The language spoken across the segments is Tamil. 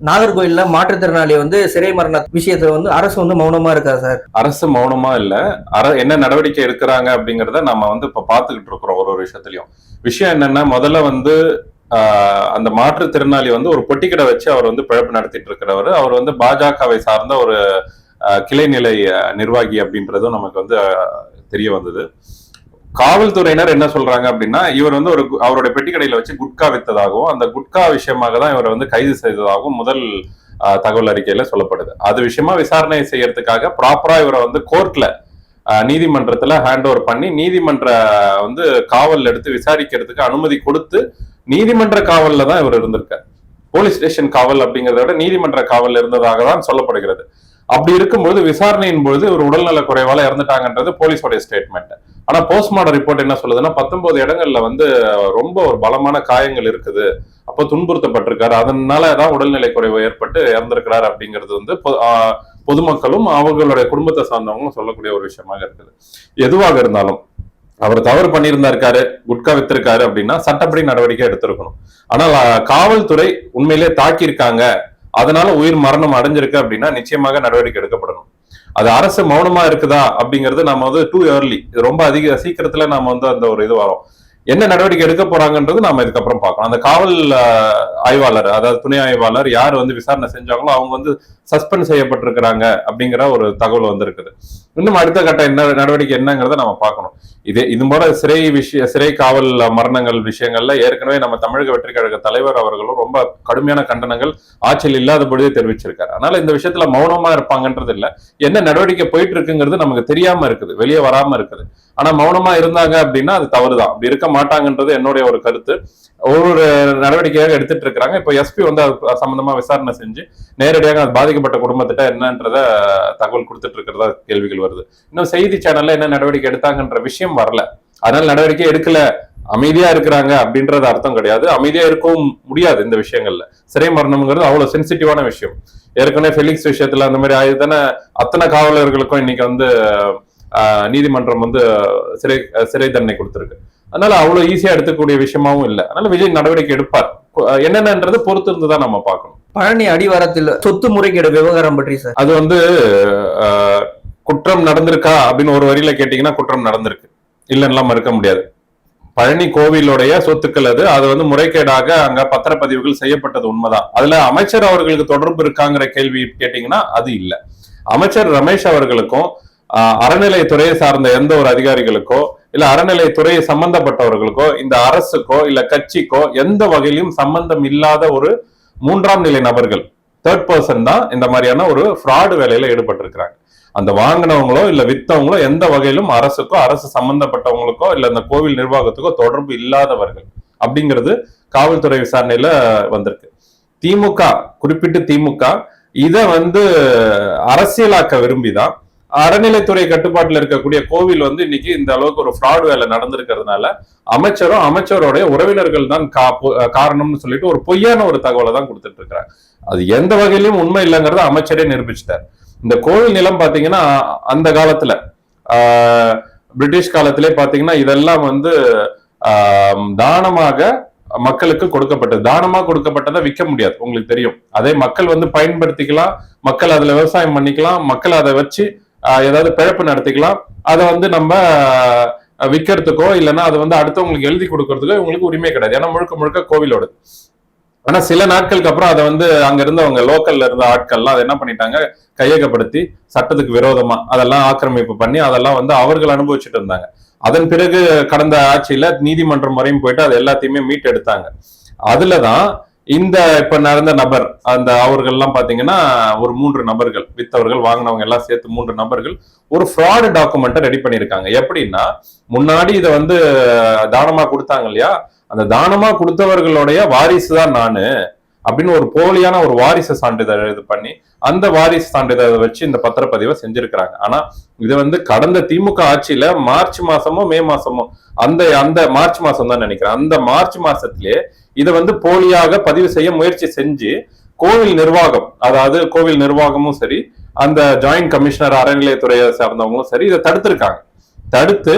நாகர்கோயில்ல மாற்றுத்திறனாளி சிறை மரண விஷயத்துல அரசு மௌனமா இருக்கா சார்? அரசு மௌனமா இல்ல. என்ன நடவடிக்கை எடுக்கிறாங்க அப்படிங்கறத நம்ம இப்ப பாத்துக்கிட்டு இருக்கிறோம். ஒரு விஷயத்திலயும் விஷயம் என்னன்னா, முதல்ல அந்த மாற்றுத்திறனாளி ஒரு பொட்டிக்கடை வச்சு அவர் பிழப்பு நடத்திட்டு இருக்கிறவர். அவர் பாஜகவை சார்ந்த ஒரு கிளைநிலை நிர்வாகி அப்படின்றதும் நமக்கு தெரிய வந்தது. காவல்துறையினர் என்ன சொல்றாங்க அப்படின்னா, இவர் அவருடைய பெட்டிக்கடையில வச்சு குட்கா வித்ததாகவும், அந்த குட்கா விஷயமாக தான் இவரை கைது செய்ததாகவும் முதல் தகவல் அறிக்கையில சொல்லப்படுது. அது விஷயமா விசாரணை செய்யறதுக்காக ப்ராப்பரா இவரை கோர்ட்ல நீதிமன்றத்துல ஹேண்ட் ஓவர் பண்ணி நீதிமன்ற காவல் எடுத்து விசாரிக்கிறதுக்கு அனுமதி கொடுத்து நீதிமன்ற காவல்ல தான் இவர் இருந்திருக்கார். போலீஸ் ஸ்டேஷன் காவல் அப்படிங்கிறத விட நீதிமன்ற காவல் இருந்ததாக தான் சொல்லப்படுகிறது. அப்படி இருக்கும்போது விசாரணையின் பொழுது ஒரு உடல்நல குறைவால இறந்துட்டாங்கன்றது போலீஸோட ஸ்டேட்மெண்ட். ஆனா போஸ்ட்மார்டம் ரிப்போர்ட் என்ன சொல்லுதுன்னா, 19 இடங்கள்ல ரொம்ப ஒரு பலமான காயங்கள் இருக்குது, அப்போ துன்புறுத்தப்பட்டிருக்காரு, அதனாலதான் உடல்நிலை குறைவு ஏற்பட்டு இறந்திருக்கிறார் அப்படிங்கிறது பொதுமக்களும் அவர்களுடைய குடும்பத்தை சார்ந்தவங்களும் சொல்லக்கூடிய ஒரு விஷயமாக இருக்குது. எதுவாக இருந்தாலும் அவர் தவறு பண்ணியிருந்திருக்காரு, குட்கா வித்திருக்காரு அப்படின்னா சட்டப்படி நடவடிக்கை எடுத்திருக்கணும். ஆனால் காவல்துறை உண்மையிலே தாக்கியிருக்காங்க, அதனால உயிர் மரணம் அடைஞ்சிருக்கு அப்படின்னா நிச்சயமாக நடவடிக்கை எடுக்கப்படணும். அது அரசு மௌனமா இருக்குதா அப்படிங்கிறது நம்ம டூ ஏர்லி, ரொம்ப அதிக சீக்கிரத்துல நாம அந்த ஒரு இது வரும். என்ன நடவடிக்கை எடுக்க போறாங்கன்றது நாம இதுக்கப்புறம் பார்க்கலாம். அந்த காவல் ஆய்வாளர், அதாவது துணை ஆய்வாளர் யார் விசாரணை செஞ்சாங்களோ அவங்க சஸ்பெண்ட் செய்யப்பட்டிருக்கிறாங்க அப்படிங்கிற ஒரு தகவல் வந்திருக்குது. இன்னும் அடுத்த கட்ட என்ன நடவடிக்கை என்னங்கிறத நம்ம பார்க்கணும். இது போல சிறை காவல் மரணங்கள் விஷயங்கள்ல ஏற்கனவே நம்ம தமிழக வெற்றி கழக தலைவர் அவர்களும் ரொம்ப கடுமையான கண்டனங்கள் ஆட்சியில் இல்லாத பொழுதே தெரிவிச்சிருக்காரு. அதனால இந்த விஷயத்துல மௌனமா இருப்பாங்கன்றது இல்ல, என்ன நடவடிக்கை போயிட்டு இருக்குங்கிறது நமக்கு தெரியாம இருக்குது, வெளியே வராம இருக்குது. ஆனா மௌனமா இருந்தாங்க அப்படின்னா அது தவறுதான். அப்படி இருக்க மாட்டாங்கன்றது என்னுடைய ஒரு கருத்து. ஒவ்வொரு நடவடிக்கையாக எடுத்துட்டு இருக்கிறாங்க. இப்போ எஸ்பி அது சம்பந்தமா விசாரணை செஞ்சு நேரடியாக அது பாதிக்கப்பட்ட குடும்பத்திட்ட என்னன்றத தகவல் கொடுத்துட்டு இருக்கிறதா கேள்விகள் வருது. இன்னும் செய்தி சேனல்ல என்ன நடவடிக்கை எடுத்தாங்கன்ற விஷயம் வரல. அதனால நடவடிக்கை எடுக்கல, அமைதியா இருக்கிறாங்க அப்படின்றது அர்த்தம் கிடையாது. அமைதியா இருக்கவும் முடியாது இந்த விஷயங்கள்ல. சிறை மரணம்ங்கிறது அவ்வளவு சென்சிட்டிவான விஷயம். ஏற்கனவே ஃபெலிக்ஸ் விஷயத்துல அந்த மாதிரி ஆயுதான அத்தனை காவலர்களுக்கும் இன்னைக்கு நீதிமன்றம் சிறை தண்டனை கொடுத்திருக்கு. அதனால அவ்வளவு ஈஸியா எடுத்துக்கூடிய விஷயமாவும் இல்லை. அதனால விஜய் நடவடிக்கை எடுப்பார். என்னென்னன்றது பொறுத்து இருந்துதான் நம்ம பார்க்கணும். பழனி அடிவாரத்தில் சொத்து முறைகேடு விவகாரம் பற்றி சார், அது குற்றம் நடந்திருக்கா அப்படின்னு ஒரு வரியில கேட்டீங்கன்னா குற்றம் நடந்திருக்கு, இல்லைன்னா மறுக்க முடியாது. பழனி கோவிலுடைய சொத்துக்கள் அது முறைகேடாக அங்க பத்திரப்பதிவுகள் செய்யப்பட்டது உண்மைதான். அதுல அமைச்சர் அவர்களுக்கு தொடர்பு இருக்காங்கிற கேள்வி கேட்டீங்கன்னா அது இல்லை. அமைச்சர் ரமேஷ் அவர்களுக்கும் அறநிலையத்துறையை சார்ந்த எந்த ஒரு அதிகாரிகளுக்கோ இல்ல அறநிலையத்துறையை சம்பந்தப்பட்டவர்களுக்கோ இந்த அரசுக்கோ இல்ல கட்சிக்கோ எந்த வகையிலும் சம்பந்தம் இல்லாத ஒரு 3ஆம் நிலை நபர்கள், தேர்ட் பர்சன் தான் இந்த மாதிரியான ஒரு ஃப்ராடு வேலையில ஈடுபட்டிருக்கிறாங்க. அந்த வாங்கினவங்களோ இல்ல வித்தவங்களோ எந்த வகையிலும் அரசுக்கோ அரசு சம்பந்தப்பட்டவங்களுக்கோ இல்ல அந்த கோவில் நிர்வாகத்துக்கோ தொடர்பு இல்லாதவர்கள் அப்படிங்கிறது காவல்துறை விசாரணையில வந்திருக்கு. திமுக, குறிப்பிட்டு திமுக இத அரசியலாக்க விரும்பிதான் அறநிலைத்துறை கட்டுப்பாட்டில் இருக்கக்கூடிய கோவில் இன்னைக்கு இந்த அளவுக்கு ஒரு ஃப்ராட் வேலை நடந்திருக்கிறதுனால அமைச்சரும் அமைச்சருடைய உறவினர்கள் தான் காரணம்னு சொல்லிட்டு ஒரு பொய்யான ஒரு தகவலை தான் கொடுத்துட்டு இருக்கிறாங்க. அது எந்த வகையிலும் உண்மை இல்லைங்கிறத அமைச்சரே நிரூபிச்சிட்டார். இந்த கோவில் நிலம் பாத்தீங்கன்னா அந்த காலத்துல பிரிட்டிஷ் காலத்திலே பாத்தீங்கன்னா இதெல்லாம் தானமாக மக்களுக்கு கொடுக்கப்பட்டது. தானமா கொடுக்கப்பட்டதை விற்க முடியாது, உங்களுக்கு தெரியும். அதே மக்கள் பயன்படுத்திக்கலாம், மக்கள் அதுல விவசாயம் பண்ணிக்கலாம், மக்கள் அதை வச்சு ஏதாவது பிழப்பு நடத்திக்கலாம். அதை நம்ம விற்கிறதுக்கோ இல்லைன்னா அதை அடுத்தவங்களுக்கு எழுதி கொடுக்கறதுக்கோ இவங்களுக்கு உரிமை கிடையாது. ஏன்னா முழுக்க முழுக்க கோவிலோட. ஆனா சில நாட்களுக்கு அப்புறம் அதை அங்க இருந்தவங்க லோக்கல்ல இருந்த ஆட்கள்லாம் அதை என்ன பண்ணிட்டாங்க, கையகப்படுத்தி சட்டத்துக்கு விரோதமா அதெல்லாம் ஆக்கிரமிப்பு பண்ணி அதெல்லாம் அவர்கள் அனுபவிச்சுட்டு இருந்தாங்க. அதன் பிறகு கடந்த ஆட்சியில நீதிமன்றம் வரையும் போயிட்டு அது எல்லாத்தையுமே மீட்டு எடுத்தாங்க. அதுலதான் இந்த இப்ப நடந்த நபர் அவர்கள் எல்லாம் பாத்தீங்கன்னா ஒரு 3 நபர்கள், வித்தவர்கள் வாங்கினவங்க எல்லாம் சேர்த்து 3 நபர்கள் ஒரு ஃப்ராட் டாக்குமெண்ட்டை ரெடி பண்ணிருக்காங்க. எப்படின்னா, முன்னாடி இதை தானமா கொடுத்தாங்க இல்லையா, அந்த தானமா கொடுத்தவர்களுடைய வாரிசு தான் நானு அப்படின்னு ஒரு போலியான ஒரு வாரிசு சான்றிதழ் இது பண்ணி அந்த வாரிசு சான்றிதழை வச்சு இந்த பத்திரப்பதிவை செஞ்சிருக்கிறாங்க. ஆனா இது கடந்த திமுக ஆட்சியில மார்ச் மாசமோ மே மாசமோ அந்த மார்ச் மாசம் தான் நினைக்கிறேன், அந்த மார்ச் மாசத்திலே இதை போலியாக பதிவு செய்ய முயற்சி செஞ்சு கோவில் நிர்வாகம், அதாவது கோவில் நிர்வாகமும் சரி அந்த ஜாயிண்ட் கமிஷனர் அறநிலையத்துறையை சார்ந்தவங்களும் சரி இதை தடுத்திருக்காங்க. தடுத்து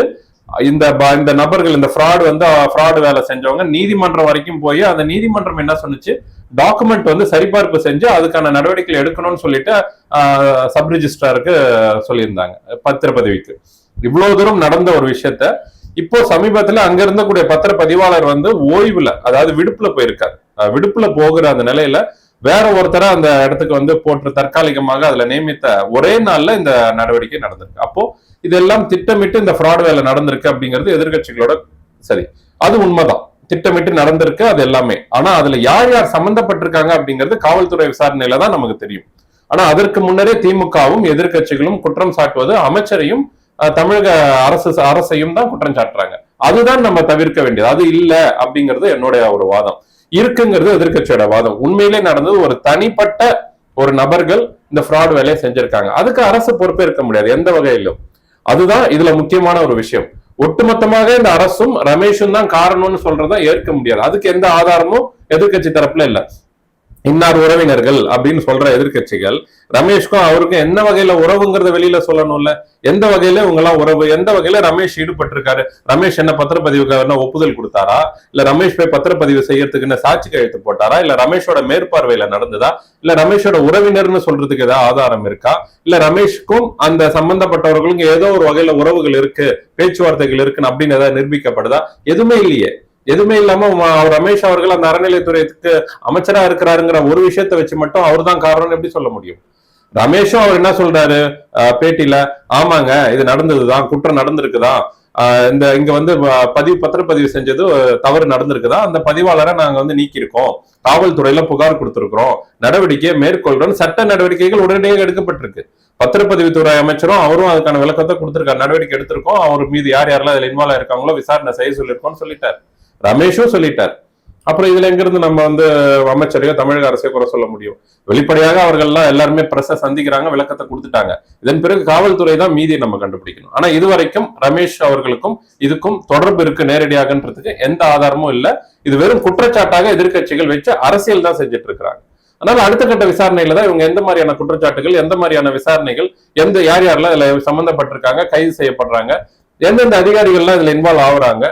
இந்த நபர்கள் இந்த ஃப்ராடு வேலை செஞ்சவங்க நீதிமன்றம் வரைக்கும் போய் அந்த நீதிமன்றம் என்ன சொன்னுச்சு, டாக்குமெண்ட் வந்து சரிபார்ப்பு செஞ்சு அதுக்கான நடவடிக்கைகள் எடுக்கணும்னு சொல்லிட்டு சப் ரிஜிஸ்ட்ராருக்கு சொல்லியிருந்தாங்க, பத்திரப்பதிவுக்கு. இவ்வளவு தூரம் நடந்த ஒரு விஷயத்த இப்போ சமீபத்துல அங்க இருந்தக்கூடிய பத்திரப்பதிவாளர் வந்து ஓய்வுல, அதாவது விடுப்புல போயிருக்காரு. விடுப்புல போகிற அந்த நிலையில வேற ஒருத்தர அந்த இடத்துக்கு வந்து போட்டு தற்காலிகமாக அதுல நியமித்த ஒரே நாள்ல இந்த நடவடிக்கை நடந்திருக்கு. அப்போ இதெல்லாம் திட்டமிட்டு இந்த ஃப்ராட் வேலை நடந்திருக்கு அப்படிங்கிறது எதிர்கட்சிகளோட சரி, அது உண்மைதான், திட்டமிட்டு நடந்திருக்கு அது எல்லாமே. ஆனா அதுல யார் யார் சம்பந்தப்பட்டிருக்காங்க அப்படிங்கிறது காவல்துறை விசாரணையில தான் நமக்கு தெரியும். ஆனா அதற்கு முன்னரே திமுகவும் எதிர்கட்சிகளும் குற்றம் சாட்டுவது அமைச்சரையும் தமிழக அரசையும் தான் குற்றம் சாட்டுறாங்க. அதுதான் நம்ம தவிர்க்க வேண்டியது. அது இல்ல அப்படிங்கிறது என்னுடைய ஒரு வாதம். இருக்குங்கிறது எதிர்கட்சியோட வாதம். உண்மையிலே நடந்தது ஒரு தனிப்பட்ட ஒரு நபர்கள் இந்த ஃப்ராட் வேலையை செஞ்சிருக்காங்க, அதுக்கு அரசு பொறுப்பேற்க முடியாது எந்த வகையிலும். அதுதான் இதுல முக்கியமான ஒரு விஷயம். ஒட்டுமொத்தமாக இந்த அரசும் ரமேஷும் தான் காரணம்னு சொல்றதா ஏற்க முடியாது. அதுக்கு எந்த ஆதாரமும் எதிர்கட்சி தரப்புல இல்ல. இன்னார் உறவினர்கள் அப்படின்னு சொல்ற எதிர்கட்சிகள் ரமேஷ்க்கும் அவருக்கும் என்ன வகையில உறவுங்கிறத வெளியில சொல்லணும்ல. எந்த வகையில இவங்க எல்லாம் உறவு, எந்த வகையில ரமேஷ் ஈடுபட்டிருக்காரு, ரமேஷ் என்ன பத்திரப்பதிவுக்கு என்ன ஒப்புதல் கொடுத்தாரா, இல்ல ரமேஷ் போய் பத்திரப்பதிவு செய்யறதுக்கு என்ன சாட்சி கையெழுத்து போட்டாரா, இல்ல ரமேஷோட மேற்பார்வையில நடந்ததா, இல்ல ரமேஷோட உறவினர்னு சொல்றதுக்கு ஏதாவது ஆதாரம் இருக்கா, இல்ல ரமேஷ்க்கும் அந்த சம்பந்தப்பட்டவர்களுக்கும் ஏதோ ஒரு வகையில உறவுகள் இருக்கு, பேச்சுவார்த்தைகள் இருக்குன்னு அப்படின்னு ஏதாவது நிரூபிக்கப்படுதா? எதுவுமே இல்லையே. எதுவுமே இல்லாம ரமேஷ் அவர்கள் அந்த அறநிலையத்துறைக்கு அமைச்சரா இருக்கிறாருங்கிற ஒரு விஷயத்த வச்சு மட்டும் அவர் தான் காரணம்னு எப்படி சொல்ல முடியும்? ரமேஷும் அவர் என்ன சொல்றாரு பேட்டியில, ஆமாங்க இது நடந்ததுதான், குற்றம் நடந்திருக்குதான், இங்க வந்து பத்திரப்பதிவு செஞ்சது தவறு நடந்திருக்குதா, அந்த பதிவாளரை நாங்க வந்து நீக்கியிருக்கோம், காவல்துறையில புகார் கொடுத்திருக்கிறோம், நடவடிக்கையை மேற்கொள்றோம், சட்ட நடவடிக்கைகள் உடனடியாக எடுக்கப்பட்டிருக்கு. பத்திரப்பதிவுத்துறை அமைச்சரும் அவரும் அதுக்கான விளக்கத்தை கொடுத்திருக்காரு, நடவடிக்கை எடுத்திருக்கோம், அவர் மீது யார் யாரெல்லாம் இதுல இன்வால்வ் ஆயிருக்காங்களோ விசாரணை செய்ய சொல்லியிருக்கோம்னு சொல்லிட்டார், ரமேஷும் சொல்லிட்டார். அப்புறம் இதுல எங்கிருந்து நம்ம வந்து அமைச்சரையோ தமிழக அரசையோ குறை சொல்ல முடியும்? வெளிப்படையாக அவர்கள்லாம் எல்லாருமே பிரஸை சந்திக்கிறாங்க, விளக்கத்தை கொடுத்துட்டாங்க. இதன் பிறகு காவல்துறை தான் மீதியை நம்ம கண்டுபிடிக்கணும். ஆனா இதுவரைக்கும் ரமேஷ் அவர்களுக்கும் இதுக்கும் தொடர்பு இருக்கு நேரடியாகன்றதுக்கு எந்த ஆதாரமும் இல்ல. இது வெறும் குற்றச்சாட்டாக எதிர்கட்சிகள் வச்சு அரசியல் தான் செஞ்சுட்டு இருக்கிறாங்க. அதனால அடுத்த கட்ட விசாரணையில தான் இவங்க எந்த மாதிரியான குற்றச்சாட்டுகள், எந்த மாதிரியான விசாரணைகள், யார் யாரெல்லாம் இதுல சம்பந்தப்பட்டிருக்காங்க, கைது செய்யப்படுறாங்க, எந்தெந்த அதிகாரிகள்லாம் இதுல இன்வால்வ் ஆகுறாங்க,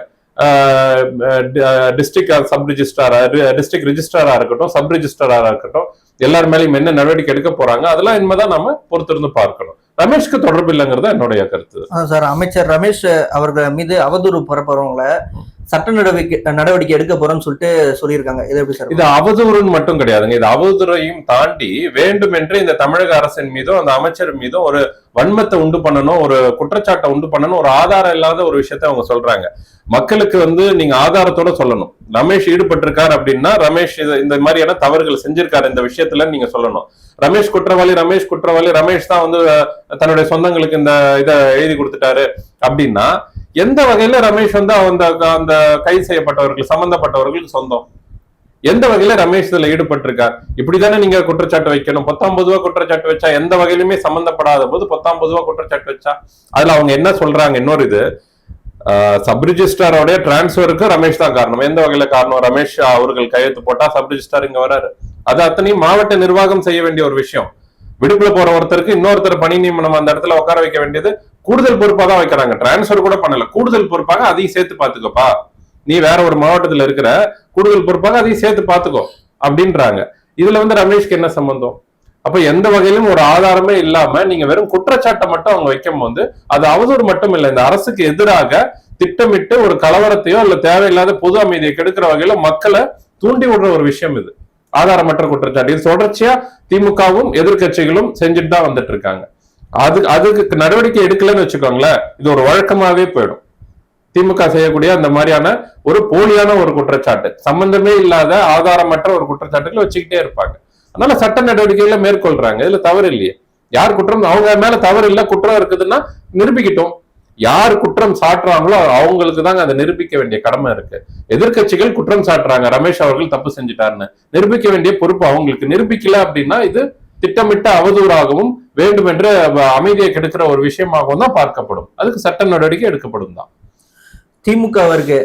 டிஸ்ட்ரிக்ட் சப் ரிஜிஸ்ட்ராரா, டிஸ்ட்ரிக்ட் ரிஜிஸ்ட்ராரா இருக்கட்டும், சப் ரிஜிஸ்ட்ராரா இருக்கட்டும், எல்லார் மேலேயும் என்ன நடவடிக்கை எடுக்க போறாங்க, அதெல்லாம் இனிமேதான் நம்ம பொறுத்திருந்து பார்க்கணும். ரமேஷ்க்கு தொடர்பு இல்லைங்கிறத என்னுடைய கருத்து. சார், அமைச்சர் ரமேஷ் அவர்கள் மீது அவதூறு பரப்புறவங்களை சட்ட நடவடிக்கை எடுக்க போறோம்னு சொல்லிட்டு சொல்லியிருக்காங்க. இது எப்படி சார்? இது அவதூறுன்னு மட்டும் கிடையாதுங்க. இது அவதூறையும் தாண்டி வேண்டுமென்று இந்த தமிழக அரசின் மீதும் அந்த அமைச்சர் மீதும் ஒரு வன்மத்தை உண்டு பண்ணணும், ஒரு குற்றச்சாட்டை உண்டு பண்ணணும், ஒரு ஆதாரம் இல்லாத ஒரு விஷயத்த அவங்க சொல்றாங்க. மக்களுக்கு வந்து நீங்க ஆதாரத்தோட சொல்லணும். ரமேஷ் ஈடுபட்டிருக்காரு அப்படின்னா ரமேஷ் இந்த மாதிரியான தவறுகள் செஞ்சிருக்காரு இந்த விஷயத்துல நீங்க சொல்லணும். ரமேஷ் குற்றவாளி, ரமேஷ் குற்றவாளி, ரமேஷ் தான் வந்து தன்னுடைய சொந்தங்களுக்கு இந்த இதை எழுதி கொடுத்துட்டாரு அப்படின்னா எந்த வகையில ரமேஷ் வந்து அந்த கைது செய்யப்பட்டவர்கள் சம்பந்தப்பட்டவர்களுக்கு சொந்தம்? எந்த வகையில ரமேஷ் இதுல ஈடுபட்டிருக்கார்? இப்படித்தானே நீங்க குற்றச்சாட்டு வைக்கணும். 19 ரூபா குற்றச்சாட்டு வச்சா எந்த வகையிலுமே சம்பந்தப்படாத போது 19 ரூபா குற்றச்சாட்டு வச்சா அதுல அவங்க என்ன சொல்றாங்க? இன்னொரு இது சப் ரிஜிஸ்ட்ராரோட டிரான்ஸ்பருக்கு ரமேஷ் தான் காரணம். எந்த வகையில காரணம்? ரமேஷ் அவர்கள் கையெழுத்து போட்டா சப் ரிஜிஸ்ட்ரார் இங்க வராரு. அது அத்தனையும் மாவட்ட நிர்வாகம் செய்ய வேண்டிய ஒரு விஷயம். விடுப்புல போற ஒருத்தருக்கு இன்னொருத்தர் பணி நியமனம் அந்த இடத்துல உட்கார வைக்க வேண்டியது கூடுதல் பொறுப்பா தான் வைக்கிறாங்க. டிரான்ஸ்பர் கூட பண்ணல, கூடுதல் பொறுப்பாக அதையும் சேர்த்து பாத்துக்கப்பா, நீ வேற ஒரு மாவட்டத்துல இருக்கிற, கூடுதல் பொறுப்பாக அதையும் சேர்த்து பாத்துக்கோ அப்படின்றாங்க. இதுல வந்து ரமேஷ்க்கு என்ன சம்பந்தம்? அப்ப எந்த வகையிலும் ஒரு ஆதாரமே இல்லாம நீங்க வெறும் குற்றச்சாட்டை மட்டும் அவங்க வைக்கும் போது அது அவதூறு மட்டும் இல்லை, இந்த அரசுக்கு எதிராக திட்டமிட்டு ஒரு கலவரத்தையோ இல்ல தேவையில்லாத பொது அமைதியை கெடுக்கிற வகையில மக்களை தூண்டி விடுற ஒரு விஷயம் இது. ஆதாரமற்ற குற்றச்சாட்டு. இது தொடர்ச்சியா திமுகவும் எதிர்கட்சிகளும் செஞ்சுட்டு தான் வந்துட்டு இருக்காங்க. அதுக்கு நடவடிக்கை எடுக்கலன்னு வச்சுக்கோங்களேன், இது ஒரு வழக்கமாவே போயிடும். திமுக செய்யக்கூடிய அந்த மாதிரியான ஒரு போலியான ஒரு குற்றச்சாட்டு, சம்பந்தமே இல்லாத ஆதாரமற்ற ஒரு குற்றச்சாட்டுகளை வச்சுக்கிட்டே இருப்பாங்க. அதனால சட்ட நடவடிக்கைகளை மேற்கொள்றாங்க. இதுல தவறு இல்லையே. யார் குற்றம், அவங்க மேல தவறு இல்லை, குற்றம் இருக்குதுன்னா நிரூபிக்கட்டும். யார் குற்றம் சாட்டுறாங்களோ அவங்களுக்கு தாங்க அதை நிரூபிக்க வேண்டிய கடமை இருக்கு. எதிர்கட்சிகள் குற்றம் சாட்டுறாங்க, ரமேஷ் அவர்கள் தப்பு செஞ்சுட்டாருன்னு, நிரூபிக்க வேண்டிய பொறுப்பு அவங்களுக்கு. நிரூபிக்கல அப்படின்னா இது திட்டமிட்ட அவதூறாகவும் வேண்டுமென்று அமைதியை கெடுக்கிற ஒரு விஷயமாகவும் தான் பார்க்கப்படும். அதுக்கு சட்ட நடவடிக்கை எடுக்கப்படும் தான். திமுக அவருக்கு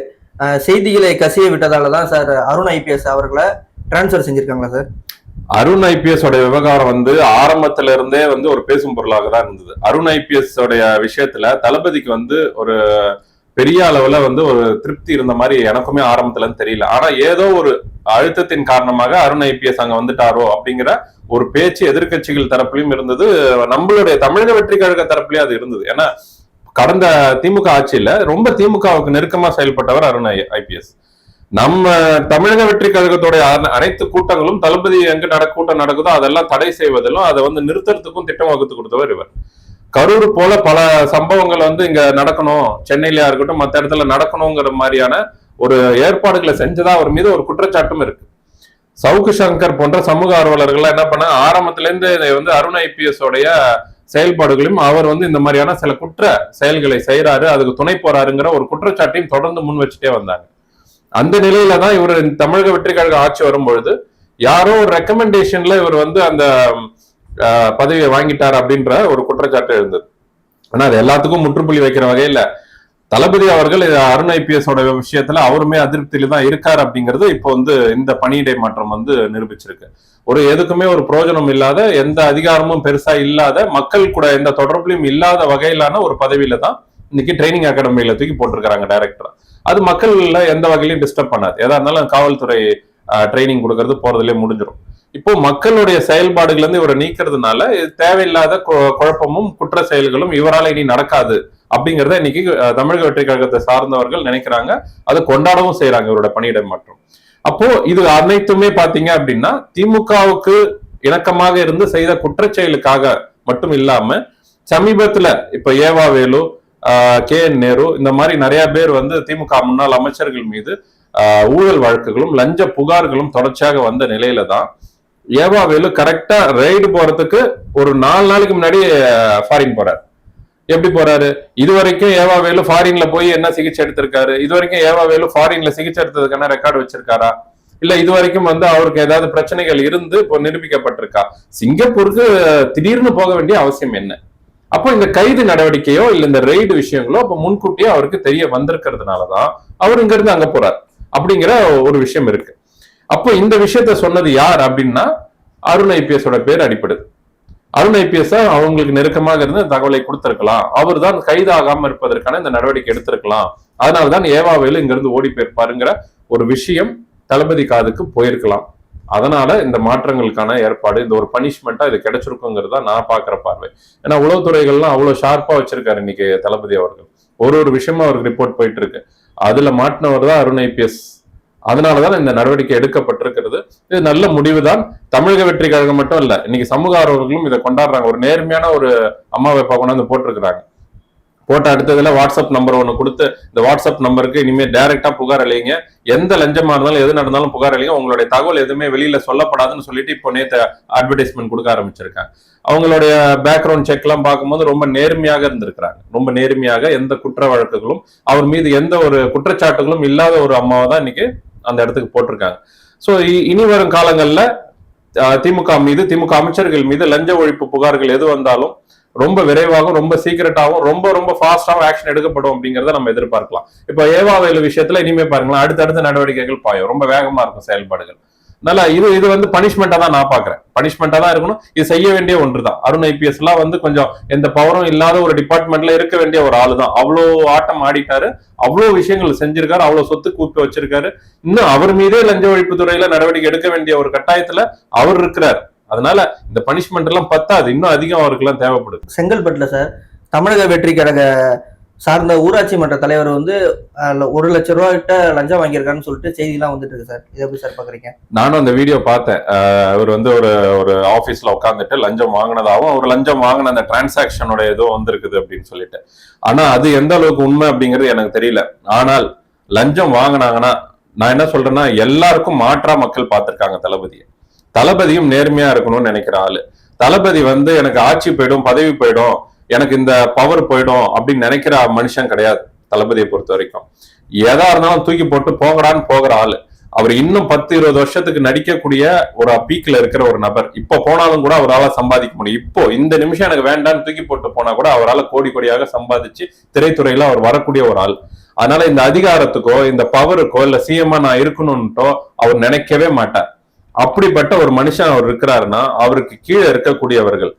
செய்திகளை கசிய விட்டதாலதான் சார் அருண் ஐபிஎஸ் அவர்களை டிரான்ஸ்பர் செஞ்சிருக்காங்களா சார்? அருண் ஐபிஎஸ் உடைய விவகாரம் வந்து ஆரம்பத்துல இருந்தே வந்து ஒரு பேசும் பொருளாக தான் இருந்தது. அருண் ஐபிஎஸ் உடைய விஷயத்துல தளபதிக்கு வந்து ஒரு பெரிய அளவுல வந்து ஒரு திருப்தி இருந்த மாதிரி எனக்குமே ஆரம்பத்துல தெரியல. ஆனா ஏதோ ஒரு அழுத்தத்தின் காரணமாக அருண் ஐபிஎஸ் அங்க வந்துட்டாரோ அப்படிங்கிற ஒரு பேச்சு எதிர்க்கட்சிகள் தரப்புலயும் இருந்தது, நம்மளுடைய தமிழக வெற்றி கழக தரப்புலயும் அது இருந்தது. ஏன்னா கடந்த திமுக ஆட்சியில ரொம்ப திமுகவுக்கு நெருக்கமா செயல்பட்டவர் அருண் ஐபிஎஸ். நம்ம தமிழக வெற்றி கழகத்துடைய அனைத்து கூட்டங்களும் தளபதி எங்க கூட்டம் நடக்குதோ அதெல்லாம் தடை செய்வதிலும் அதை வந்து நிறுத்துறதுக்கும் திட்டம் வகுத்து கொடுத்தவர் இவர். கரூர் போல பல சம்பவங்கள் வந்து இங்க நடக்கணும், சென்னையிலயா இருக்கட்டும் மற்ற இடத்துல நடக்கணுங்கிற மாதிரியான ஒரு ஏற்பாடுகளை செஞ்சதா அவர் மீது ஒரு குற்றச்சாட்டும் இருக்கு. சவுக்கு சங்கர் போன்ற சமூக ஆர்வலர்கள் என்ன பண்ண ஆரம்பத்துல இருந்து வந்து அருண் ஐபிஎஸ் உடைய செயல்பாடுகளையும் அவர் வந்து இந்த மாதிரியான சில குற்ற செயல்களை செய்யறாரு, அதுக்கு துணை போறாருங்கிற ஒரு குற்றச்சாட்டையும் தொடர்ந்து முன் வச்சுட்டே வந்தாங்க. அந்த நிலையில தான் இவர் தமிழக வெற்றி கழக ஆட்சி வரும்பொழுது யாரோ ஒரு ரெக்கமெண்டேஷன்ல இவர் வந்து அந்த பதவியை வாங்கிட்டார் அப்படின்ற ஒரு குற்றச்சாட்டு இருந்தது. ஆனா அது எல்லாத்துக்கும் முற்றுப்புள்ளி வைக்கிற வகையில தளபதி அவர்கள் அருண் ஐபிஎஸ் விஷயத்துல அவருமே அதிருப்தியில தான் இருக்காரு அப்படிங்கிறது இப்போ வந்து இந்த பணியிடை மாற்றம் வந்து நிரூபிச்சிருக்கு. ஒரு எதுக்குமே ஒரு பிரயோஜனம் இல்லாத, எந்த அதிகாரமும் பெருசா இல்லாத, மக்கள் கூட எந்த தொடர்புலையும் இல்லாத வகையிலான ஒரு பதவியில தான் இன்னைக்கு ட்ரைனிங் அகாடமியில தூக்கி போட்டிருக்காங்க டைரக்டரா. அது மக்கள்ல எந்த வகையிலும் டிஸ்டர்ப் பண்ணாது. எதா இருந்தாலும் காவல்துறை ட்ரைனிங் கொடுக்கறது போறதுலயே முடிஞ்சிடும். இப்போ மக்களுடைய செயல்பாடுகள் இருந்து இவரை நீக்கிறதுனால தேவையில்லாத குழப்பமும் குற்ற செயல்களும் இவரால் இனி நடக்காது அப்படிங்கறத இன்னைக்கு தமிழக வெற்றி கழகத்தை சார்ந்தவர்கள் நினைக்கிறாங்க, அதை கொண்டாடவும் செய்யறாங்க இவரோட பணியிட மாற்றம். அப்போ இது அனைத்துமே பாத்தீங்க அப்படின்னா திமுகவுக்கு இணக்கமாக இருந்து செய்த குற்றச்செயலுக்காக மட்டும் இல்லாம சமீபத்துல இப்ப ஏவா வேலு, KN நேரு இந்த மாதிரி நிறைய பேர் வந்து திமுக முன்னாள் அமைச்சர்கள் மீது ஊழல் வழக்குகளும் லஞ்ச புகார்களும் தொடர்ச்சியாக வந்த நிலையில தான் ஏவா வேலு கரெக்டா ரைடு போறதுக்கு ஒரு 4 நாளைக்கு முன்னாடி ஃபாரின் போறாரு. எப்படி போறாரு? இதுவரைக்கும் ஏவா வேலு ஃபாரின்ல போய் என்ன சிகிச்சை எடுத்திருக்காரு? இதுவரைக்கும் ஏவா வேலு ஃபாரின்ல சிகிச்சை எடுத்ததுக்கான ரெக்கார்டு வச்சிருக்காரா? இல்ல இதுவரைக்கும் வந்து அவருக்கு ஏதாவது பிரச்சனைகள் இருந்து இப்போ நிரூபிக்கப்பட்டிருக்கா? சிங்கப்பூருக்கு திடீர்னு போக வேண்டிய அவசியம் என்ன? அப்போ இந்த கைது நடவடிக்கையோ இல்ல இந்த ரெய்டு விஷயங்களோ அப்ப முன்கூட்டியே அவருக்கு தெரிய வந்திருக்கிறதுனாலதான் அவர் இங்க இருந்து அங்க போறார் அப்படிங்கிற ஒரு விஷயம் இருக்கு. அப்போ இந்த விஷயத்த சொன்னது யார் அப்படின்னா அருண் ஐபிஎஸ் பேர் அடிப்படுது. அருண் ஐபிஎஸ் அவங்களுக்கு நெருக்கமாக இருந்து தகவலை கொடுத்திருக்கலாம், அவர் தான் கைதாகாம இருப்பதற்கான இந்த நடவடிக்கை எடுத்திருக்கலாம், அதனாலதான் ஏவாவேலு இங்க இருந்து ஓடி போயிருப்பாருங்கிற ஒரு விஷயம் தளபதி காதுக்கு போயிருக்கலாம். அதனால இந்த மாற்றங்களுக்கான ஏற்பாடு, இந்த ஒரு பனிஷ்மெண்டா இது கிடைச்சிருக்குங்கிறதா நான் பாக்குற பார்வை. ஏன்னா உளவுத்துறைகள்லாம் அவ்வளவு ஷார்ப்பா வச்சிருக்காரு இன்னைக்கு தளபதி அவர்கள். ஒரு விஷயமா அவருக்கு ரிப்போர்ட் போயிட்டு இருக்கு, அதுல மாட்டினவர் தான் அருண் ஐபிஎஸ். அதனாலதான் இந்த நடவடிக்கை எடுக்கப்பட்டிருக்கிறது. இது நல்ல முடிவுதான். தமிழக வெற்றி கழகம் மட்டும் இல்ல, இன்னைக்கு சமூக ஆர்வலர்களும் இதை கொண்டாடுறாங்க. ஒரு நேர்மையான ஒரு அம்மாவை கொண்டாந்து போட்டிருக்கிறாங்க. போட்ட அடுத்ததுல வாட்ஸ்அப் நம்பர் ஒண்ணு கொடுத்து இந்த வாட்ஸ்அப் நம்பருக்கு இனிமே டைரக்டா புகார் அளிங்க, எந்த லஞ்சமா இருந்தாலும் எது நடந்தாலும் புகார் அளிங்க, உங்களுடைய தகவல் எதுவுமே வெளியில சொல்லப்படாதுன்னு சொல்லிட்டு இப்போ நேற்று அட்வர்டைஸ்மெண்ட் கொடுக்க ஆரம்பிச்சிருக்காங்க. அவங்களுடைய பேக்ரவுண்ட் செக் எல்லாம் பார்க்கும்போது ரொம்ப நேர்மையாக இருந்திருக்கிறாங்க. ரொம்ப நேர்மையாக எந்த குற்ற வழக்குகளும் அவர் மீது எந்த ஒரு குற்றச்சாட்டுகளும் இல்லாத ஒரு அம்மாவை தான் இன்னைக்கு அந்த இடத்துக்கு போட்டிருக்காங்க. சோ இனி வரும் காலங்கள்ல திமுக மீது, திமுக அமைச்சர்கள் மீது லஞ்ச ஒழிப்பு புகார்கள் எது வந்தாலும் ரொம்ப விரைவாகவும் ரொம்ப சீக்கிரட்டாகவும் ரொம்ப ஃபாஸ்டாகவும் ஆக்ஷன் எடுக்கப்படும் அப்படிங்கிறத நம்ம எதிர்பார்க்கலாம். இப்ப ஏவாவேலு விஷயத்துல இனிமே பாருங்களேன், அடுத்தடுத்த நடவடிக்கைகள் பாயும், ரொம்ப வேகமா இருக்கும் செயல்பாடுகள். அதனால இது வந்து பனிஷ்மெண்டா தான் நான் பாக்குறேன். பனிஷ்மெண்டா தான் இருக்கணும், இது செய்ய வேண்டிய ஒன்றுதான். அருண் ஐபிஎஸ் எல்லாம் வந்து கொஞ்சம் எந்த பவரும் இல்லாத ஒரு டிபார்ட்மெண்ட்ல இருக்க வேண்டிய ஒரு ஆளு தான். அவ்வளோ ஆட்டம் ஆடிட்டாரு, அவ்வளவு விஷயங்கள் செஞ்சிருக்காரு, அவ்வளவு சொத்து கூப்பி வச்சிருக்காரு. இன்னும் அவர் மீதே லஞ்ச ஒழிப்பு துறையில நடவடிக்கை எடுக்க வேண்டிய ஒரு கட்டாயத்துல அவர் இருக்கிறார். அதனால இந்த பனிஷ்மெண்ட் எல்லாம் பத்தாது, இன்னும் அதிகம் அவருக்கு எல்லாம் தேவைப்படுது. செங்கல்பட்டுல சார் தமிழக வெற்றி கழக சார்ந்த ஊராட்சி மன்ற தலைவர் வந்து 1 லட்சம் ரூபாய் கிட்ட லஞ்சம் வாங்கியிருக்காருன்னு சொல்லிட்டு செய்தி எல்லாம் வந்துட்டு இருக்கு சார். இதை எப்படி சார் பாக்குறீங்க? நானும் அந்த வீடியோ பார்த்தேன். அவர் வந்து ஒரு ஆபீஸ்ல உட்காந்துட்டு லஞ்சம் வாங்கினதாகவும் அவர் லஞ்சம் வாங்கின அந்த டிரான்சாக்சனோட ஏதோ வந்திருக்குது அப்படின்னு சொல்லிட்டு. ஆனா அது எந்த அளவுக்கு உண்மை அப்படிங்கிறது எனக்கு தெரியல. ஆனால் லஞ்சம் வாங்கினாங்கன்னா நான் என்ன சொல்றேன்னா, எல்லாருக்கும் மாற்றா மக்கள் பார்த்திருக்காங்க தளபதியை. தளபதியும் நேர்மையா இருக்கணும்னு நினைக்கிற ஆளு. தளபதி வந்து எனக்கு ஆட்சி போயிடும், பதவி போயிடும், எனக்கு இந்த பவர் போயிடும் அப்படின்னு நினைக்கிற மனுஷன் கிடையாது தளபதியை பொறுத்த வரைக்கும். எதா இருந்தாலும் தூக்கி போட்டு போகடான்னு போகிற ஆளு. அவர் இன்னும் 10-20 வருஷத்துக்கு நடிக்கக்கூடிய ஒரு பீக்ல இருக்கிற ஒரு நபர். இப்ப போனாலும் கூட அவரால் சம்பாதிக்க முடியும். இப்போ இந்த நிமிஷம் எனக்கு வேண்டான்னு தூக்கி போட்டு போனா கூட அவரால் கோடி கோடியாக சம்பாதிச்சு திரைத்துறையில அவர் வரக்கூடிய ஒரு ஆள். அதனால இந்த அதிகாரத்துக்கோ இந்த பவருக்கோ இல்ல சிஎம்மா நான் இருக்கணும்ட்டோ அவர் நினைக்கவே மாட்டார். அப்படிப்பட்ட ஒரு மனுஷன் அவர் இருக்கிறாருன்னா அவருக்கு கீழே இருக்கக்கூடியவர்கள்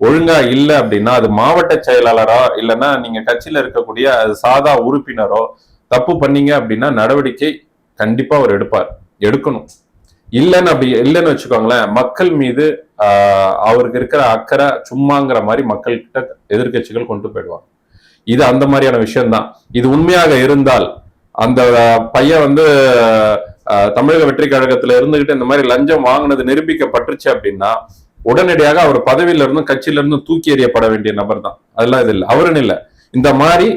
ஒழுங்கா இல்ல அப்படின்னா அது மாவட்ட செயலாளரோ இல்லைன்னா நீங்க கட்சியில இருக்கக்கூடிய அது சாதா உறுப்பினரோ தப்பு பண்ணீங்க அப்படின்னா நடவடிக்கை கண்டிப்பா அவர் எடுக்கணும். இல்லைன்னு வச்சுக்கோங்களேன், மக்கள் மீது அவருக்கு இருக்கிற அக்கறை சும்மாங்கிற மாதிரி மக்கள் கிட்ட எதிர்கட்சிகள் கொண்டு போயிடுவாங்க. இது அந்த மாதிரியான விஷயம்தான். இது உண்மையாக இருந்தால் அந்த பையன் வந்து தமிழக வெற்றி கழகத்துல இருந்துகிட்டு இந்த மாதிரி லஞ்சம் வாங்கினது நிரூபிக்கப்பட்டுருச்சு அப்படின்னா உடனடியாக அவர் பதவியில இருந்தும் கட்சியில இருந்தும் தூக்கி எறியப்பட வேண்டிய நபர் தான். அதெல்லாம் இது இல்லை, அவருன்னு இல்லை. இந்த மாதிரி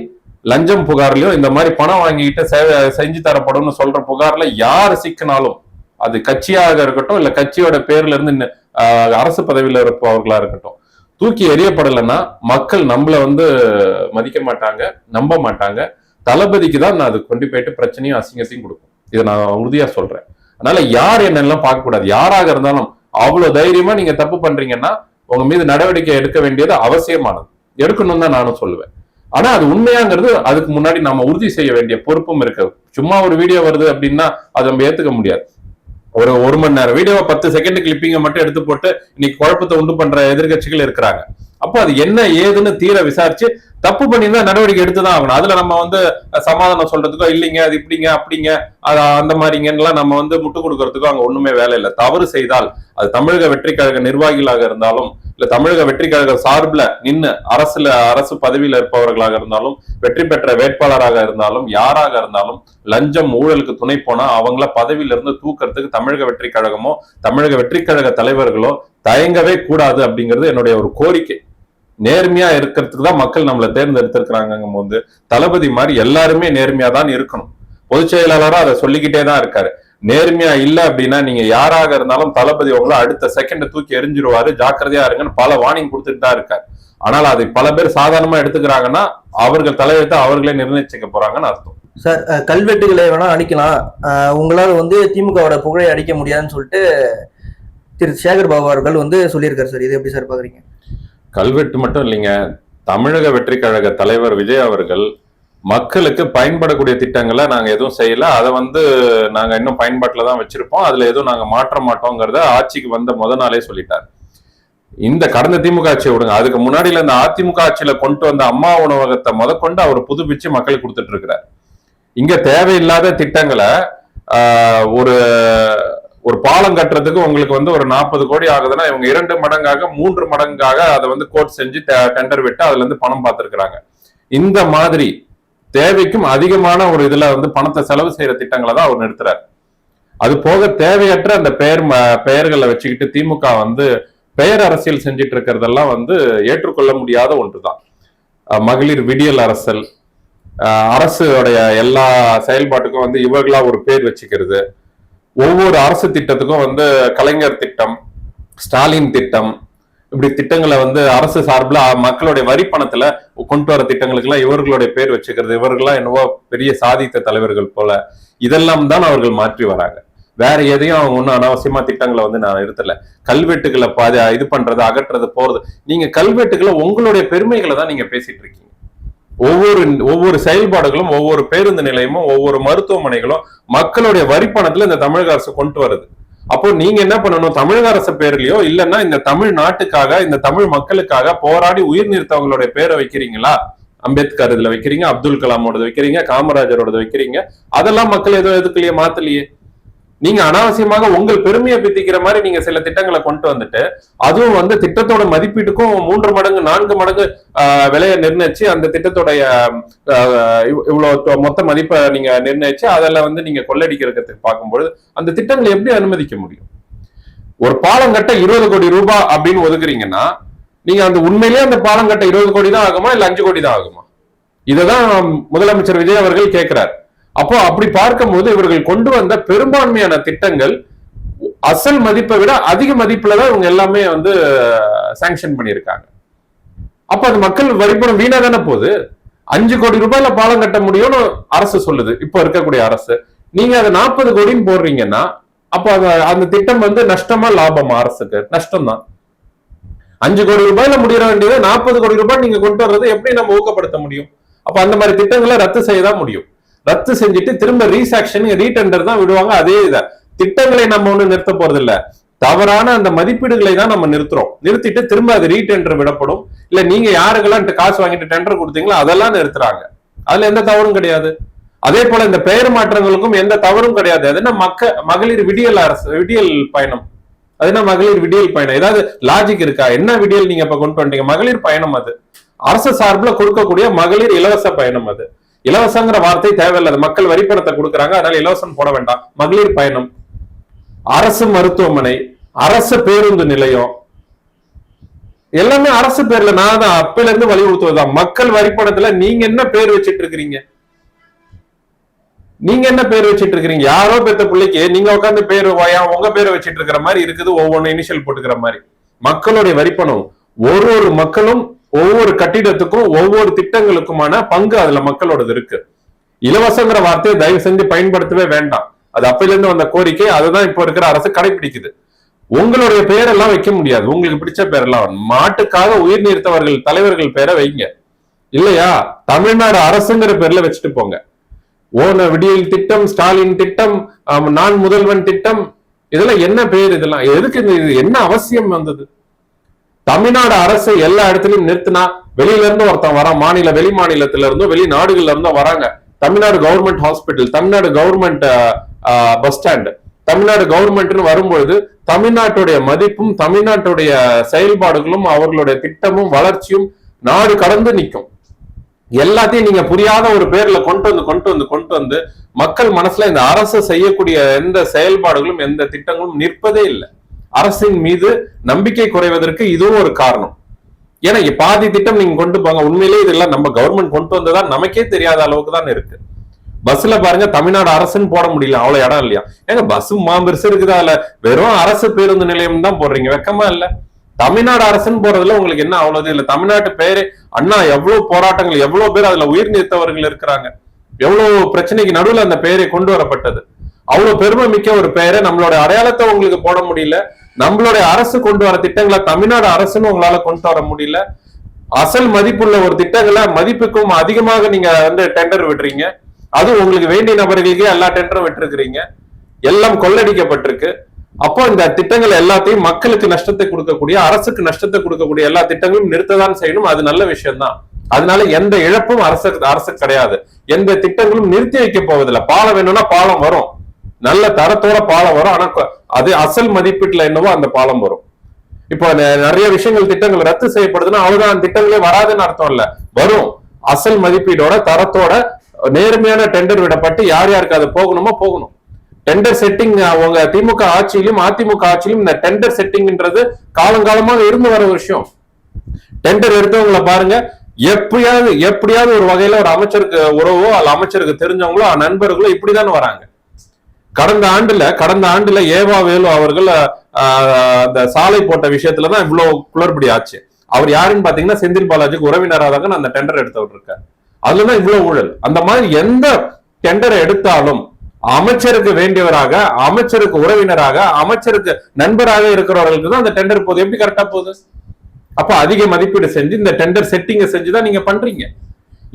லஞ்சம் புகார்லயும் இந்த மாதிரி பணம் வாங்கிட்டு செஞ்சு தரப்படும்னு சொல்ற புகார்ல யார் சிக்கினாலும் அது கட்சியாக இருக்கட்டும் இல்ல கட்சியோட பேர்ல இருந்து அரசு பதவியில இருப்பவர்களா இருக்கட்டும், தூக்கி எறியப்படலைன்னா மக்கள் நம்மள வந்து மதிக்க மாட்டாங்க, நம்ப மாட்டாங்க. தளபதிக்கு தான் நான் அது கொண்டு போயிட்டு பிரச்சனையும் அசிங்கத்தையும் கொடுக்கும். இதை நான் உறுதியா சொல்றேன். அதனால யார் என்னெல்லாம் பார்க்க கூடாது. யாராக இருந்தாலும் அவ்வளவு தைரியமா நீங்க தப்பு பண்றீங்கன்னா உங்க மீது நடவடிக்கை எடுக்க வேண்டியது அவசியமானது. எடுக்கணும் தான் நானும் சொல்லுவேன். ஆனா அது உண்மையாங்கிறது அதுக்கு முன்னாடி நாம உறுதி செய்ய வேண்டிய பொறுப்பும் இருக்கு. சும்மா ஒரு வீடியோ வருது அப்படின்னா அதை நம்ம ஏத்துக்க முடியாது. ஒரு மணி நேரம் வீடியோவை 10 செகண்ட் கிளிப்பிங்க மட்டும் எடுத்து போட்டு இன்னைக்கு குழப்பத்தை உண்டு பண்ற எதிர்கட்சிகள் இருக்கிறாங்க. அப்போ அது என்ன ஏதுன்னு தீர விசாரிச்சு தப்பு பண்ணியிருந்தா நடவடிக்கை எடுத்துதான் ஆகணும். அதுல நம்ம வந்து சமாதானம் சொல்றதுக்கோ இல்லைங்க அது இப்படிங்க அப்படிங்க அந்த மாதிரிங்கலாம் நம்ம வந்து முட்டு கொடுக்கறதுக்கோ அங்க ஒண்ணுமே வேலை இல்லை. தவறு செய்தால் அது தமிழக வெற்றி கழக நிர்வாகிகளாக இருந்தாலும் இல்ல தமிழக வெற்றி கழக சார்பில் நின்று அரசு பதவியில இருப்பவர்களாக இருந்தாலும் வெற்றி பெற்ற வேட்பாளராக இருந்தாலும் யாராக இருந்தாலும் லஞ்சம் ஊழலுக்கு துணை போனா அவங்கள பதவியில இருந்து தூக்கிறதுக்கு தமிழக வெற்றி கழகமோ தமிழக வெற்றி கழக தலைவர்களோ தயங்கவே கூடாது அப்படிங்கிறது என்னுடைய ஒரு கோரிக்கை. நேர்மையா இருக்கிறதுக்கு தான் மக்கள் நம்மளை தேர்ந்தெடுத்திருக்கிறாங்கும் போது தளபதி மாதிரி எல்லாருமே நேர்மையா தான் இருக்கணும். பொதுச் செயலாளரா அதை சொல்லிக்கிட்டே தான் இருக்காரு. நேர்மையா இல்ல அப்படின்னா நீங்க யாராக இருந்தாலும் தளபதி உங்களை அடுத்த செகண்ட் தூக்கி எரிஞ்சிருவாரு, ஜாக்கிரதையா இருங்கன்னு பல வார்னிங் கொடுத்துட்டு தான் இருக்காரு. ஆனால் அதை பல பேர் சாதாரணமா எடுத்துக்கிறாங்கன்னா அவர்கள் தலையெழுத்தை அவர்களே நிர்ணயிச்சுக்க போறாங்கன்னு அர்த்தம். சார், கல்வெட்டுகளை வேணா அடிக்கலாம், உங்களால வந்து திமுகவோட புகழை அடிக்க முடியாதுன்னு சொல்லிட்டு திரு சேகர் பாபு அவர்கள் வந்து சொல்லியிருக்காரு சார். இது எப்படி சார் பாக்குறீங்க? கல்வெட்டு மட்டும் இல்லைங்க, தமிழக வெற்றி கழக தலைவர் விஜய் அவர்கள் மக்களுக்கு பயன்படக்கூடிய திட்டங்களை நாங்க எதுவும் செய்யல, அதை வந்து நாங்க இன்னும் பயன்பாட்டுல தான் வச்சிருப்போம், அதுல எதுவும் நாங்க மாற்ற மாட்டோங்கிறத ஆட்சிக்கு வந்த நாளே சொல்லிட்டார். இந்த கடந்த திமுக ஆட்சியை விடுங்க, அதுக்கு முன்னாடியில இந்த அதிமுக ஆட்சியில கொண்டு வந்த அம்மா உணவகத்தை முதற்கொண்டு அவர் புதுப்பிச்சு மக்களுக்கு கொடுத்துட்டு இருக்கிறார். இங்க தேவையில்லாத திட்டங்களை ஒரு பாலம் கட்டுறதுக்கு உங்களுக்கு வந்து ஒரு 40 கோடி ஆகுதுன்னா இவங்க 2 மடங்காக 3 மடங்காக அதை வந்து கோட் செஞ்சு டெண்டர் விட்டு அதுல இருந்து பணம் பார்த்திருக்கிறாங்க. இந்த மாதிரி தேவைக்கும் அதிகமான ஒரு இதுல வந்து பணத்தை செலவு செய்யற திட்டங்களை தான் அவர் நிறுத்துறாரு. அது போக தேவையற்ற அந்த பெயர்களை வச்சுக்கிட்டு திமுக வந்து பெயர் அரசியல் செஞ்சிட்டு இருக்கிறதெல்லாம் வந்து ஏற்றுக்கொள்ள முடியாத ஒன்றுதான். மகளிர் விடியல் அரசல், அரசுடைய எல்லா செயல்பாட்டுக்கும் வந்து இவர்களா ஒரு பேர் வச்சுக்கிறது, ஒவ்வொரு அரசு திட்டத்துக்கும் வந்து கலைஞர் திட்டம், ஸ்டாலின் திட்டம், இப்படி திட்டங்களை வந்து அரசு சார்பில் மக்களுடைய வரி பணத்துல கொண்டு வர திட்டங்களுக்கு எல்லாம் இவர்களுடைய பேர் வச்சுக்கிறது, இவர்கள்லாம் என்னவோ பெரிய சாதித்த தலைவர்கள் போல இதெல்லாம் தான் அவர்கள் மாற்றி வராங்க. வேற எதையும் அவங்க ஒன்றும் அனாவசியமா திட்டங்களை வந்து நான் நிறுத்தல. கல்வெட்டுகளை இது பண்றது அகற்றுறது போறது, நீங்க கல்வெட்டுகளை உங்களுடைய பெருமைகளை தான் நீங்க பேசிட்டு இருக்கீங்க. ஒவ்வொரு செயல்பாடுகளும் ஒவ்வொரு பேருந்து நிலையமும் ஒவ்வொரு மருத்துவமனைகளும் மக்களுடைய வரி பணத்துல இந்த தமிழக அரசு கொண்டு வருது. அப்போ நீங்க என்ன பண்ணணும், தமிழக அரசு பேர்லயோ இல்லைன்னா இந்த தமிழ் நாட்டுக்காக இந்த தமிழ் மக்களுக்காக போராடி உயிர் நீர்த்தவங்களுடைய பேரை வைக்கிறீங்களா? அம்பேத்கர் இதுல வைக்கிறீங்க, அப்துல் கலாமோட வைக்கிறீங்க, காமராஜரோட வைக்கிறீங்க, அதெல்லாம் மக்கள் ஏதோ எதுக்குலயே மாத்தலையே. நீங்க அனாவசியமாக உங்கள் பெருமையை பித்திக்கிற மாதிரி நீங்க சில திட்டங்களை கொண்டு வந்துட்டு அதுவும் வந்து திட்டத்தோட மதிப்பீட்டுக்கும் 3 மடங்கு 4 மடங்கு விலையை நிர்ணயிச்சு அந்த திட்டத்தோடைய இவ்வளவு மொத்த மதிப்பை நீங்க நிர்ணயிச்சு அதெல்லாம் வந்து நீங்க கொள்ளடிக்கிறதுக்கு பார்க்கும்பொழுது அந்த திட்டங்களை எப்படி அனுமதிக்க முடியும்? ஒரு பாலம் கட்ட 20 கோடி ரூபாய் அப்படின்னு ஒதுக்குறீங்கன்னா நீங்க அந்த உண்மையிலேயே அந்த பாலம் கட்ட 20 கோடி தான் ஆகுமா இல்ல 5 கோடி தான் ஆகுமா? இததான் முதலமைச்சர் விஜய் அவர்கள் கேட்கிறார். அப்போ அப்படி பார்க்கும் போது இவர்கள் கொண்டு வந்த பெரும்பான்மையான திட்டங்கள் அசல் மதிப்பை விட அதிக மதிப்புலதான் இவங்க எல்லாமே வந்து சாங்ஷன் பண்ணியிருக்காங்க. அப்ப அது மக்கள் வரிப்பணம் வீணா தானே போகுது. 5 கோடி ரூபாயில பாலம் கட்ட முடியும்னு அரசு சொல்லுது, இப்ப இருக்கக்கூடிய அரசு. நீங்க அதை 40 கோடின்னு போடுறீங்கன்னா அப்ப அந்த திட்டம் வந்து நஷ்டமா லாபமா? அரசுக்கு நஷ்டம் தான். 5 கோடி ரூபாயில முடிய வேண்டியது 40 கோடி ரூபாய் நீங்க கொண்டு வர்றது எப்படி நம்ம ஊக்கப்படுத்த முடியும்? அப்ப அந்த மாதிரி திட்டங்களை ரத்து செய்யதான் முடியும். ரத்து செஞ்சுட்டு திரும்ப ரீசாக்ஷன் ரீடெண்டர் தான் விடுவாங்க. அதே இதை திட்டங்களை நம்ம ஒண்ணு நிறுத்த போறது இல்ல, தவறான அந்த மதிப்பீடுகளை தான் நம்ம நிறுத்துறோம். நிறுத்திட்டு திரும்ப அது ரீடெண்டர் விடப்படும். இல்ல நீங்க யாருக்கெல்லாம் காசு வாங்கிட்டு டெண்டர் கொடுத்தீங்களோ அதெல்லாம் நிறுத்துறாங்க. அதுல எந்த தவறும் கிடையாது. அதே போல இந்த பெயர் மாற்றங்களுக்கும் எந்த தவறும் கிடையாது. அது என்ன மகளிர் விடியல் பயணம், அது என்ன மகளிர் விடியல் பயணம்? ஏதாவது லாஜிக் இருக்கா? என்ன விடியல் நீங்க இப்ப கொண்டு வந்தீங்க? மகளிர் பயணம் அது அரசு சார்பில் கொடுக்கக்கூடிய மகளிர் இலவச பயணம். அது இலவசங்கிற வார்த்தை தேவையில்லை. மக்கள் வரிப்பணத்தை கொடுக்குறாங்க, அதனால இலவசம் போட வேண்டாம். மகளிர் பயணம், அரசு மருத்துவமனை, அரசு பேருந்து நிலையம், எல்லாமே அரசு பேர்ல. நான் தான் அப்பையில இருந்து வலியுறுத்துவதுதான். மக்கள் வரிப்பணத்துல நீங்க என்ன பேர் வச்சிட்டு இருக்கிறீங்க? நீங்க என்ன பேர் வச்சிட்டு இருக்கிறீங்க? யாரோ பெத்த பிள்ளைக்கு நீங்க உட்காந்து பேர் உங்க பேரை வச்சிட்டு இருக்கிற மாதிரி இருக்குது. ஒவ்வொன்னு இனிஷியல் போட்டுக்கிற மாதிரி. மக்களுடைய வரிப்பணம், ஒரு மக்களும் ஒவ்வொரு கட்டிடத்துக்கும் ஒவ்வொரு திட்டங்களுக்குமான பங்கு அதுல மக்களோடது இருக்கு. இலவசங்கிற வார்த்தையை தயவு செஞ்சு பயன்படுத்தவே வேண்டாம். அது அப்பையில இருந்து வந்த கோரிக்கை, அதுதான் இப்ப இருக்கிற அரசு கடைபிடிக்குது. உங்களுடைய பேரெல்லாம் வைக்க முடியாது. உங்களுக்கு பிடிச்ச பேரெல்லாம் மாட்டுக்காக உயிர் நீர்த்தவர்கள் தலைவர்கள் பேரை வைங்க. இல்லையா தமிழ்நாடு அரசுங்கிற பேர்ல வச்சுட்டு போங்க. ஓன விடியல் திட்டம், ஸ்டாலின் திட்டம், நான் முதல்வன் திட்டம், இதெல்லாம் என்ன பேர்? இதெல்லாம் எதுக்கு? இது என்ன அவசியம் வந்தது? தமிழ்நாடு அரசு எல்லா இடத்துலயும் நிறுத்தினா வெளியில இருந்து ஒருத்தன் வரான், வெளி மாநிலத்தில இருந்தோ வெளிநாடுகள்ல இருந்தோ வராங்க. தமிழ்நாடு கவர்மெண்ட் ஹாஸ்பிட்டல், தமிழ்நாடு கவர்மெண்ட் பஸ் ஸ்டாண்ட், தமிழ்நாடு கவர்மெண்ட்னு வரும்பொழுது தமிழ்நாட்டுடைய மதிப்பும் தமிழ்நாட்டுடைய செயல்பாடுகளும் அவர்களுடைய திட்டமும் வளர்ச்சியும் நாடு கடந்து நிற்கும். எல்லாத்தையும் நீங்க புரியாத ஒரு பேர்ல கொண்டு வந்து மக்கள் மனசுல இந்த அரசு செய்யக்கூடிய எந்த செயல்பாடுகளும் எந்த திட்டங்களும் நிற்பதே இல்லை. அரசின் மீது நம்பிக்கை குறைவதற்கு இதுவும் ஒரு காரணம். ஏன்னா பாதி திட்டம் நீங்க கொண்டு போங்க, உண்மையிலேயே இதெல்லாம் நம்ம கவர்மெண்ட் கொண்டு வந்ததா நமக்கே தெரியாத அளவுக்கு தான் இருக்கு. பஸ்ல பாருங்க, தமிழ்நாடு அரசுன்னு போட முடியல, அவ்வளவு இடம் இல்லையா? ஏங்க பஸ் மாம்பெருசு இருக்குது, அதுல வெறும் அரசு பேருந்து நிலையம் தான் போடுறீங்க, வெக்கமா இல்ல? தமிழ்நாடு அரசுன்னு போறதுல உங்களுக்கு என்ன அவ்வளவு இல்ல? தமிழ்நாட்டு பேரு அண்ணா எவ்வளவு போராட்டங்கள், எவ்வளவு பேர் அதுல உயிர் நீத்தவர்கள் இருக்கிறாங்க, எவ்வளவு பிரச்சனைக்கு நடுவில் அந்த பெயரை கொண்டு வரப்பட்டது. அவ்வளவு பெருமை மிக்க ஒரு பெயரை நம்மளோட அடையாளத்தை உங்களுக்கு போட முடியல. நம்மளுடைய அரசு கொண்டு வர திட்டங்களை தமிழ்நாடு அரசுன்னு உங்களால கொண்டு வர முடியல. அசல் மதிப்புள்ள ஒரு திட்டங்களை மதிப்புக்கும் அதிகமாக நீங்க டெண்டர் விடுறீங்க. அது உங்களுக்கு வேண்டிய நபர்களுக்கே எல்லா டெண்டரும் விட்டுருக்கிறீங்க. எல்லாம் கொள்ளடிக்கப்பட்டிருக்கு. அப்போ இந்த திட்டங்கள் எல்லாத்தையும் மக்களுக்கு நஷ்டத்தை கொடுக்கக்கூடிய, அரசுக்கு நஷ்டத்தை கொடுக்கக்கூடிய எல்லா திட்டங்களும் நிறுத்ததான் செய்யணும். அது நல்ல விஷயம் தான். அதனால எந்த இழப்பும் அரசு கிடையாது. எந்த திட்டங்களும் நிறுத்தி வைக்க போவதில்லை. பாலம் வேணும்னா பாலம் வரும், நல்ல தரத்தோட பாலம் வரும். ஆனா அது அசல் மதிப்பீட்டுல என்னவோ அந்த பாலம் வரும். இப்போ நிறைய விஷயங்கள் திட்டங்கள் ரத்து செய்யப்படுதுன்னா அவ்வளவுதான், திட்டங்களே வராதுன்னு அர்த்தம் இல்ல, வரும். அசல் மதிப்பீடோட தரத்தோட நேர்மையான டெண்டர் விடப்பட்டு யார் யாருக்கு அது போகணுமோ போகணும். டெண்டர் செட்டிங் அவங்க திமுக ஆட்சியிலும் அதிமுக ஆட்சியிலும் இந்த டெண்டர் செட்டிங்ன்றது காலங்காலமாக இருந்து வர விஷயம். டெண்டர் எடுத்தவங்களை பாருங்க, எப்படியாவது ஒரு வகையில ஒரு அமைச்சருக்கு உறவோ அல்ல அமைச்சருக்கு தெரிஞ்சவங்களோ நண்பர்களோ இப்படிதான் வராங்க. கடந்த ஆண்டுல ஏவா வேலு அவர்கள் அந்த சாலை போட்ட விஷயத்துலதான் இவ்வளவு குளறுபடி ஆச்சு. அவர் யாருன்னு பாத்தீங்கன்னா செந்தில் பாலாஜிக்கு உறவினராக அந்த டெண்டர் எடுத்தவர் இருக்கார். அதுலதான் இவ்வளவு ஊழல். அந்த மாதிரி எந்த டெண்டரை எடுத்தாலும் அமைச்சருக்கு வேண்டியவராக, அமைச்சருக்கு உறவினராக, அமைச்சருக்கு நண்பராக இருக்கிறவர்களுக்கு தான் அந்த டெண்டர் போகுது. எப்படி கரெக்டா போகுது? அப்ப அதிக மதிப்பீடு செஞ்சு இந்த டெண்டர் செட்டிங்கை செஞ்சுதான் நீங்க பண்றீங்க.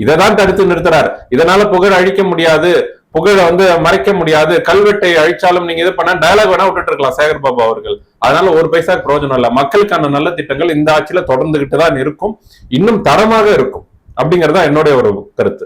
இதைதான் தடுத்து நிறுத்துறாரு. இதனால புகழ் அழிக்க முடியாது, புகழை மறைக்க முடியாது, கல்வெட்டை அழிச்சாலும் நீங்க இது பண்ண டயலாக் வேணா விட்டுட்டு இருக்கலாம் சேகர் பாபு அவர்கள். அதனால ஒரு பைசா பிரயோஜனம் இல்லை. மக்களுக்கான நல்ல திட்டங்கள் இந்த ஆட்சியில தொடர்ந்துகிட்டு தான் இருக்கும், இன்னும் தரமாக இருக்கும். அப்படிங்கறதா என்னுடைய ஒரு கருத்து.